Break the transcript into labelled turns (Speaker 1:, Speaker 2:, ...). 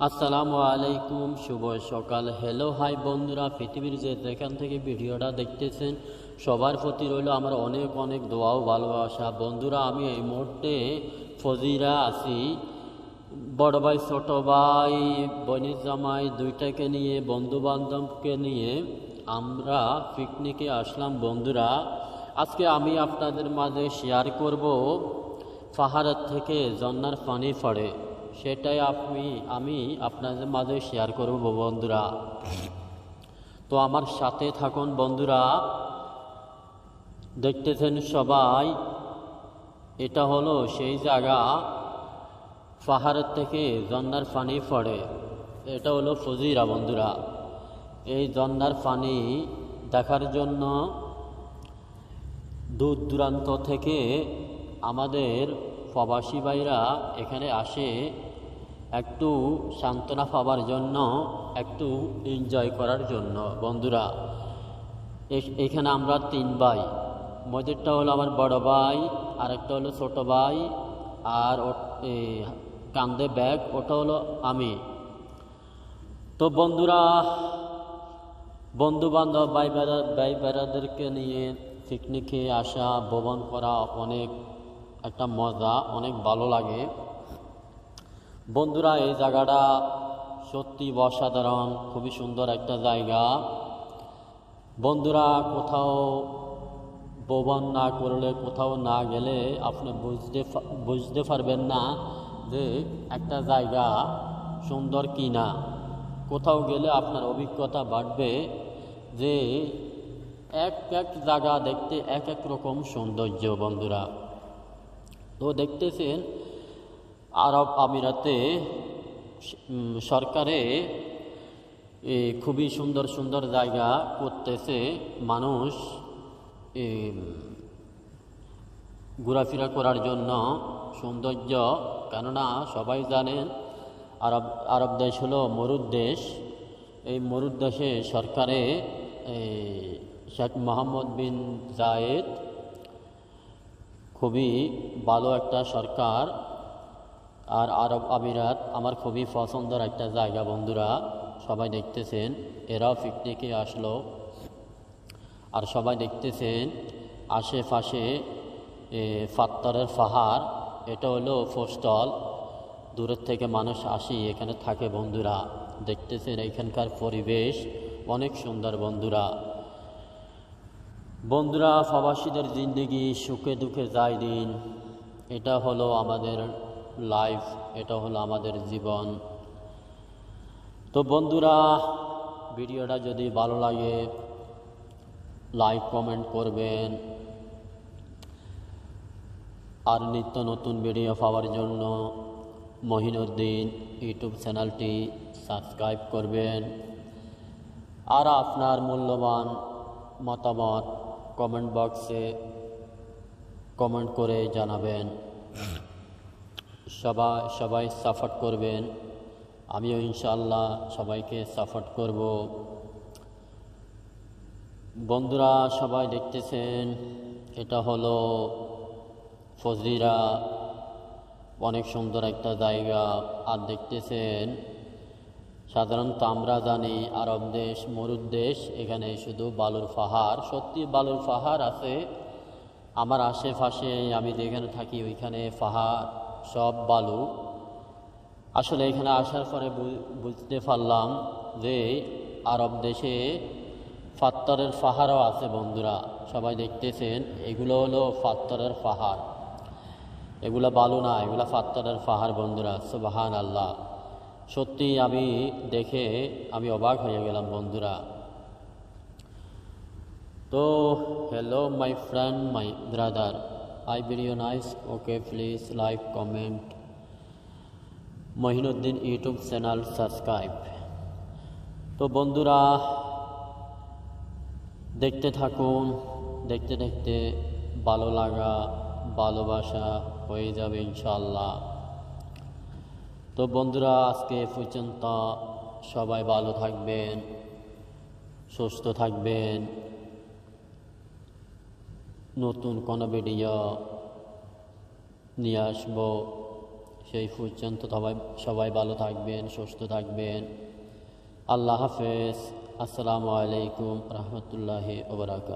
Speaker 1: আসসালামু আলাইকুম, শুভ সকাল। হ্যালো হাই বন্ধুরা, পৃথিবীর যেখান থেকে ভিডিওটা দেখতেছেন সবার প্রতি রইল আমার অনেক অনেক দোয়া ও ভালোবাসা। বন্ধুরা, আমি এই মুহূর্তে ফজিরা আছি। বড় ভাই, ছোট ভাই, বোনের জামাই দুইটাকে নিয়ে, বন্ধু বান্ধবকে নিয়ে আমরা পিকনিকে আসলাম। বন্ধুরা, আজকে আমি আপনাদের মাঝে শেয়ার করব পাহাড়ের থেকে ঝর্ণার পানি পড়ে, সেটাই আমি আপনাদের মাঝে শেয়ার করব বন্ধুরা। তো আমার সাথে থাকুন বন্ধুরা। দেখতেছেন সবাই, এটা হলো সেই জায়গা পাহাড়ের থেকে ঝর্ণার পানি পড়ে। এটা হলো ফজিরা বন্ধুরা। এই ঝর্ণার পানি দেখার জন্য দূর দূরান্ত থেকে আমাদের প্রবাসী ভাইরা এখানে আসে একটু সান্ত্বনা পাওয়ার জন্য, একটু এনজয় করার জন্য। বন্ধুরা, এখানে আমরা তিন ভাই, মধ্যেরটা হলো আমার বড় ভাই, আরেকটা হলো ছোট ভাই, আর কান্দে ব্যাগ, ওটা হলো আমি। তো বন্ধুরা, বন্ধু বান্ধব ভাই বেড়াদেরকে নিয়ে পিকনিকে আসা, ভ্রমণ করা অনেক একটা মজা, অনেক ভালো লাগে বন্ধুরা। এই জায়গাটা সত্যি অসাধারণ, খুবই সুন্দর একটা জায়গা বন্ধুরা। কোথাও ভ্রমণ না করলে, কোথাও না গেলে আপনি বুঝতে পারবেন না যে একটা জায়গা সুন্দর কি না। কোথাও গেলে আপনার অভিজ্ঞতা বাড়বে যে এক এক জায়গা দেখতে এক এক রকম সৌন্দর্য বন্ধুরা। তো দেখতেছেন আরব আমিরাতে সরকারে খুবই সুন্দর সুন্দর জায়গা করতেছে মানুষ ঘোরাফেরা করার জন্য, সৌন্দর্য। কেননা সবাই জানেন আরব দেশ হলো মরুদ দেশ। এই মরুদ দেশে সরকারে শেখ মোহাম্মদ বিন জায়েদ খুবই ভালো একটা সরকার। আর আরব আমিরাত আমার খুবই পছন্দের একটা জায়গা বন্ধুরা। সবাই দেখতেছেন এরাও পিকনিকে আসলো, আর সবাই দেখতেছেন আশেপাশে পাত্তরের পাহাড়। এটা হলো পোস্টল, দূরের থেকে মানুষ আসি এখানে থাকে বন্ধুরা। দেখতেছেন এখানকার পরিবেশ অনেক সুন্দর বন্ধুরা। বন্ধুরা, প্রবাসীদের জিন্দেগি সুখে দুঃখে যায় দিন। এটা হলো আমাদের লাইফ, এটা হলো আমাদের জীবন। তো বন্ধুরা, ভিডিওটা যদি ভালো লাগে লাইক কমেন্ট করবেন, আর নিত্য নতুন ভিডিও পাওয়ার জন্য মহিনুদ্দিন ইউটিউব চ্যানেলটি সাবস্ক্রাইব করবেন। আর আপনার মূল্যবান মতামত কমেন্ট বক্সে কমেন্ট করে জানাবেন। সবাই সাপোর্ট করবেন, আমিও ইনশাআল্লাহ সবাইকে সাপোর্ট করব বন্ধুরা। সবাই দেখতেছেন এটা হলো ফজিরা, অনেক সুন্দর একটা জায়গা। আর দেখতেছেন সাধারণত আমরা জানি আরব দেশ মরুদ দেশ, এখানে শুধু বালুর পাহাড়। সত্যি বালুর পাহাড় আছে আমার আশেপাশে, আমি যেখানে থাকি ওইখানে পাহাড় সব বালু। আসলে এখানে আসার পরে বুঝতে পারলাম যে আরব দেশে পাত্তরের পাহাড়ও আছে বন্ধুরা। সবাই দেখতেছেন এগুলো হলো পাত্তরের পাহাড়, এগুলো বালু না, এগুলো পাত্তরের পাহাড় বন্ধুরা। সুবহান আল্লাহ, সত্যি আমি দেখে আমি অবাক হয়ে গেলাম বন্ধুরা। তো hello my friend, my brother, I video nice, okay please like comment Mohinuddin YouTube channel subscribe. তো বন্ধুরা, দেখতে থাকুন, দেখতে দেখতে ভালো লাগা ভালোবাসা হয়ে যাবে ইনশাআল্লাহ। তো বন্ধুরা, আজকে পর্যন্ত সবাই ভালো থাকবেন, সুস্থ থাকবেন। নতুন কোনো ভিডিও নিয়ে আসবো, সেই পর্যন্ত সবাই ভালো থাকবেন, সুস্থ থাকবেন। আল্লাহ হাফেজ। আসসালামু আলাইকুম রহমতুল্লাহি ওয়া বারাকাতুহু।